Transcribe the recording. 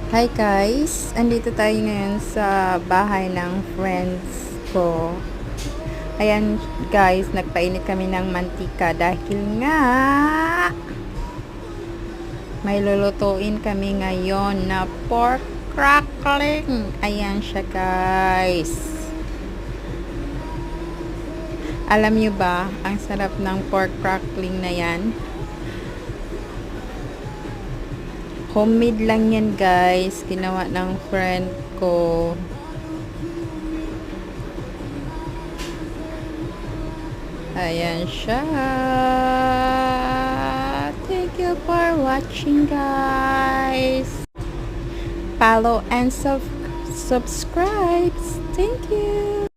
Hi guys! Andito tayo ngayon sa bahay ng friends ko. Ayan guys, nagpainit kami ng mantika dahil nga may lulutuin kami ngayon na pork crackling. Ayan siya guys. Alam nyo ba, ang sarap ng pork crackling na yan? Homemade lang yan guys, ginawa ng friend ko. Ayan siya. Thank you for watching guys. Follow and subscribe. Thank you.